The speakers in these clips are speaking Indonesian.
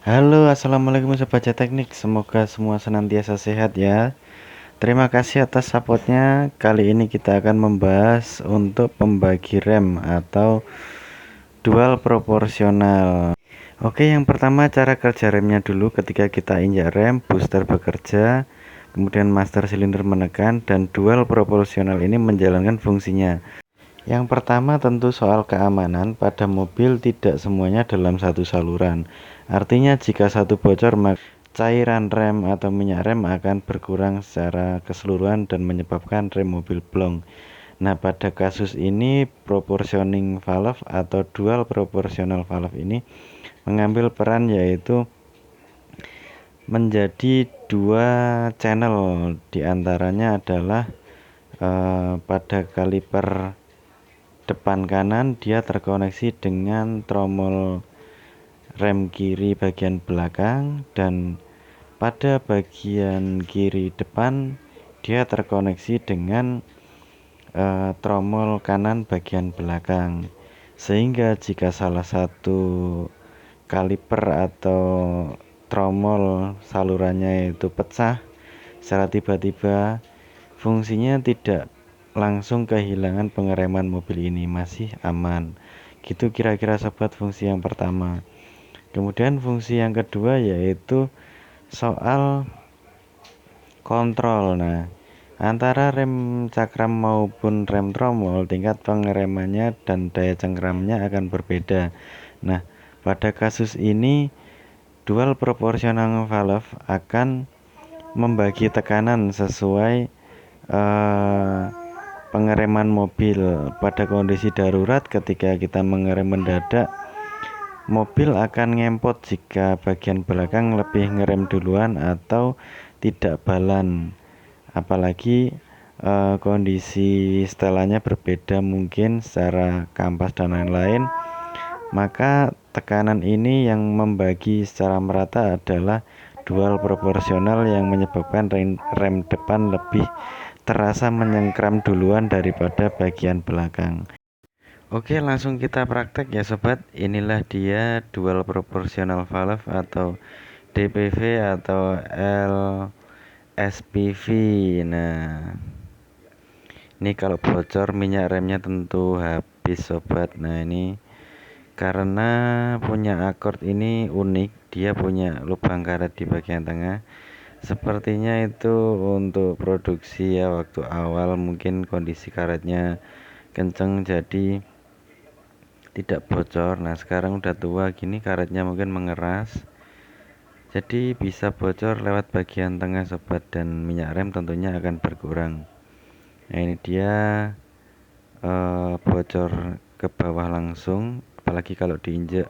Halo, assalamualaikum sobat teknik. Semoga semua senantiasa sehat ya. Terima kasih atas supportnya. Kali ini kita akan membahas untuk pembagi RAM atau dual proporsional. Oke, yang pertama cara kerja remnya dulu. Ketika kita injak rem, booster bekerja, kemudian master silinder menekan, dan dual proporsional ini menjalankan fungsinya. Yang pertama tentu soal keamanan. Pada mobil tidak semuanya dalam satu saluran. Artinya jika satu bocor, maka cairan rem atau minyak rem akan berkurang secara keseluruhan dan menyebabkan rem mobil blong. Nah, pada kasus ini proportioning valve atau dual proportional valve ini mengambil peran, yaitu menjadi dua channel. Diantaranya adalah pada kaliper depan kanan dia terkoneksi dengan tromol rem kiri bagian belakang, dan pada bagian kiri depan dia terkoneksi dengan tromol kanan bagian belakang, sehingga jika salah satu kaliper atau tromol salurannya itu pecah secara tiba-tiba, fungsinya tidak langsung kehilangan pengereman mobil ini, masih aman. Gitu kira-kira sobat fungsi yang pertama. Kemudian fungsi yang kedua yaitu soal kontrol. Nah, antara rem cakram maupun rem tromol, tingkat pengeremannya dan daya cengkramnya akan berbeda. Nah, pada kasus ini dual proportional valve akan membagi tekanan sesuai pengereman mobil. Pada kondisi darurat, ketika kita mengerem mendadak, mobil akan ngempot jika bagian belakang lebih ngerem duluan atau tidak balan. Apalagi kondisi setelannya berbeda, mungkin secara kampas dan lain-lain. Maka tekanan ini yang membagi secara merata adalah dual proporsional, yang menyebabkan rem depan lebih terasa menyengkram duluan daripada bagian belakang. Oke, langsung kita praktek ya sobat. Inilah dia dual proportional valve atau DPV atau LSPV. Nah, ini kalau bocor minyak remnya tentu habis sobat. Nah, ini karena punya akord ini unik, dia punya lubang karet di bagian tengah. Sepertinya itu untuk produksi ya, waktu awal mungkin kondisi karetnya kenceng jadi tidak bocor. Nah, sekarang udah tua gini karetnya mungkin mengeras, jadi bisa bocor lewat bagian tengah sobat, dan minyak rem tentunya akan berkurang. Nah, ini dia bocor ke bawah langsung, apalagi kalau diinjek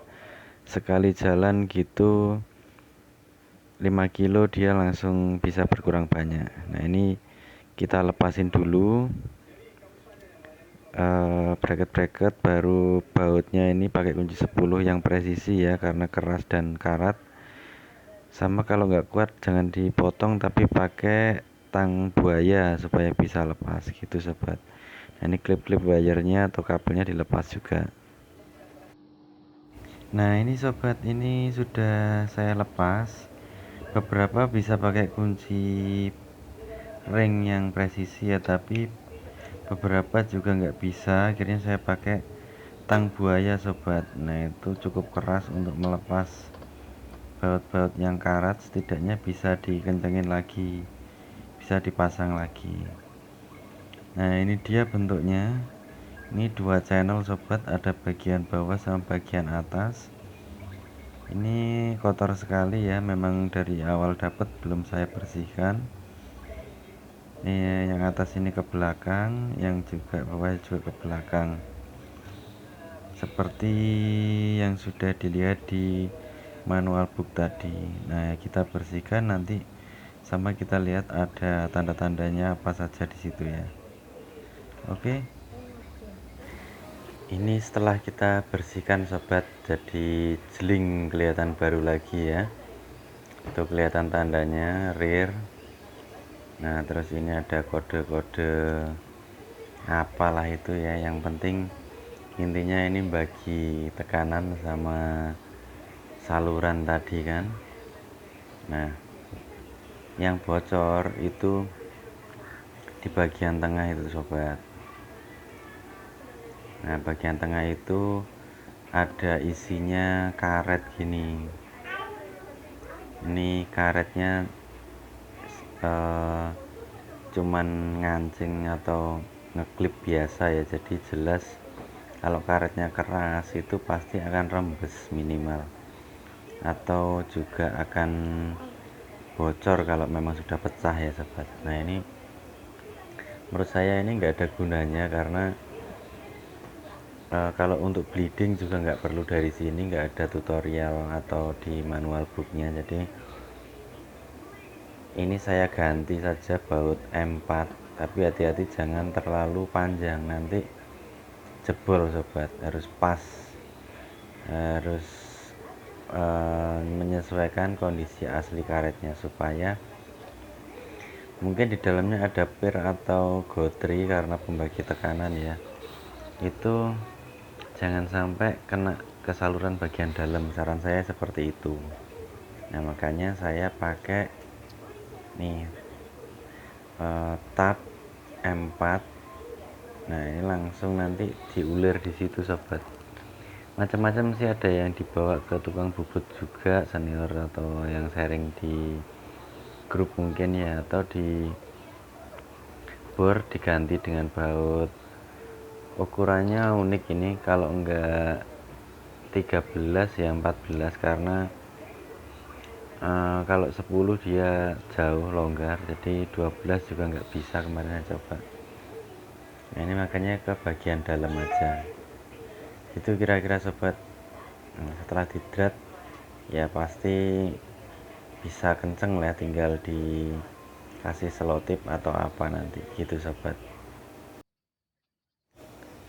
sekali jalan gitu 5 kilo dia langsung bisa berkurang banyak. Nah, ini kita lepasin dulu bracket baru bautnya ini pakai kunci 10 yang presisi ya, karena keras dan karat. Sama kalau nggak kuat jangan dipotong, tapi pakai tang buaya supaya bisa lepas gitu sobat. Nah, ini klip-klip wire-nya atau kabelnya dilepas juga. Nah, ini sobat, ini sudah saya lepas. Beberapa bisa pakai kunci ring yang presisi ya, tapi beberapa juga nggak bisa. Akhirnya saya pakai tang buaya sobat. Nah, itu cukup keras untuk melepas baut-baut yang karat. Setidaknya bisa dikencengin lagi, bisa dipasang lagi. Nah, ini dia bentuknya. Ini dua channel sobat, ada bagian bawah sama bagian atas. Ini kotor sekali ya, memang dari awal dapat belum saya bersihkan. Ini yang atas ini ke belakang, yang juga bawah juga ke belakang, seperti yang sudah dilihat di manual book tadi. Nah, kita bersihkan nanti, sama kita lihat ada tanda-tandanya apa saja di situ ya. Oke, ini setelah kita bersihkan sobat, jadi jeling, kelihatan baru lagi ya. Itu kelihatan tandanya rear. Nah, terus ini ada kode-kode apalah itu ya, yang penting intinya ini bagi tekanan sama saluran tadi kan. Nah, yang bocor itu di bagian tengah itu sobat. Nah, bagian tengah itu ada isinya karet gini. Ini karetnya cuman ngancing atau ngeklip biasa ya, jadi jelas kalau karetnya keras itu pasti akan rembes minimal, atau juga akan bocor kalau memang sudah pecah ya sobat. Nah ini menurut saya ini nggak ada gunanya, karena kalau untuk bleeding juga nggak perlu dari sini, nggak ada tutorial atau di manual booknya. Jadi ini saya ganti saja baut M4, tapi hati-hati jangan terlalu panjang, nanti jebol sobat. Harus pas, harus menyesuaikan kondisi asli karetnya, supaya mungkin di dalamnya ada pir atau gotri karena pembagi tekanan ya, itu jangan sampai kena ke saluran bagian dalam. Saran saya seperti itu. Nah makanya saya pakai nih tab M4. Nah ini langsung nanti diulir di situ sobat. Macam-macam sih, ada yang dibawa ke tukang bubut juga senior, atau yang sharing di grup mungkin ya, atau di bor diganti dengan baut. Ukurannya unik ini, kalau enggak 13 ya 14, karena kalau 10 dia jauh longgar, jadi 12 juga nggak bisa. Kemarin saya coba. Nah ini makanya ke bagian dalam aja. Itu kira-kira sobat. Nah, setelah didrat ya pasti bisa kenceng lah, tinggal dikasih selotip atau apa nanti gitu sobat.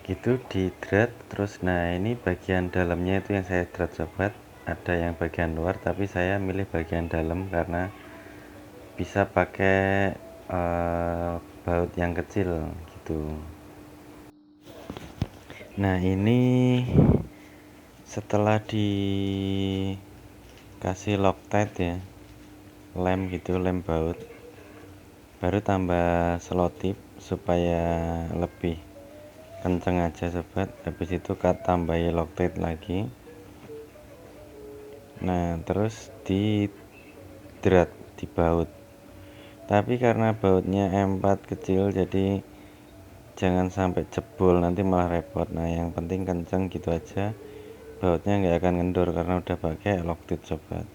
Gitu didrat terus. Nah ini bagian dalamnya itu yang saya drat sobat. Ada yang bagian luar, tapi saya milih bagian dalam karena bisa pakai baut yang kecil gitu. Nah ini setelah dikasih Loctite ya, lem gitu, lem baut, baru tambah selotip supaya lebih kenceng aja sobat. Habis itu tambahi Loctite lagi. Nah terus didrat, dibaut, tapi karena bautnya M4 kecil jadi jangan sampai jebol, nanti malah repot. Nah yang penting kenceng gitu aja, bautnya nggak akan ngendur karena udah pakai Loctite sobat.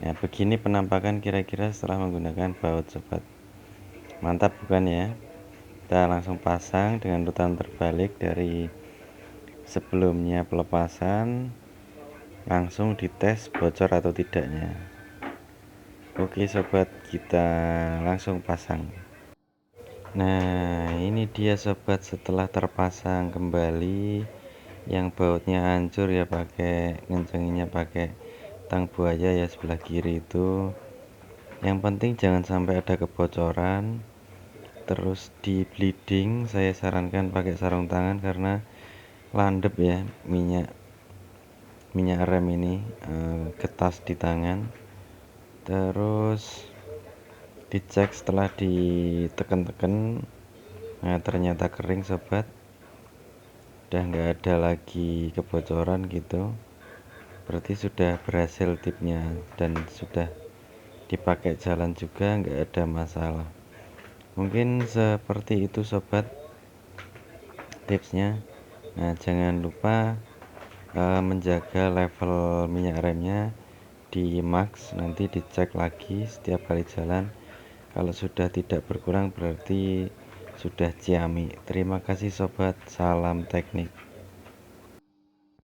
Nah begini penampakan kira-kira setelah menggunakan baut sobat. Mantap bukan ya? Kita langsung pasang dengan urutan terbalik dari sebelumnya pelepasan, langsung dites bocor atau tidaknya. Oke sobat, kita langsung pasang. Nah ini dia sobat, setelah terpasang kembali, yang bautnya hancur ya, pakai ngencenginnya pakai tang buaya ya, sebelah kiri itu. Yang penting jangan sampai ada kebocoran. Terus di bleeding saya sarankan pakai sarung tangan karena landep ya, minyak rem ini getas di tangan. Terus dicek setelah diteken-teken, nah ternyata kering sobat, udah nggak ada lagi kebocoran gitu, berarti sudah berhasil tipnya dan sudah dipakai jalan juga, nggak ada masalah. Mungkin seperti itu sobat tipsnya. Nah jangan lupa menjaga level minyak remnya di max, nanti dicek lagi setiap kali jalan. Kalau sudah tidak berkurang berarti sudah ciamik. Terima kasih sobat, salam teknik.